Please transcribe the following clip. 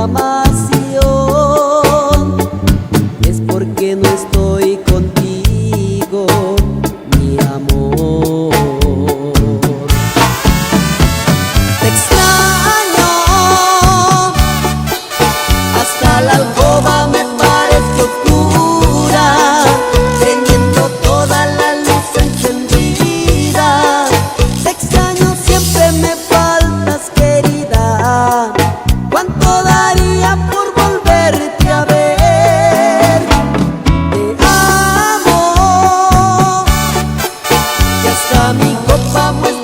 reclamación, es porque no estoy contigo, mi amor. Te extraño, hasta la alcoba me parece oscura, teniendo toda la luz encendida. Te extraño, siempre me faltas, querida. ¿Cuánto daría por volverte a ver? Te amo, y hasta mi copa muestra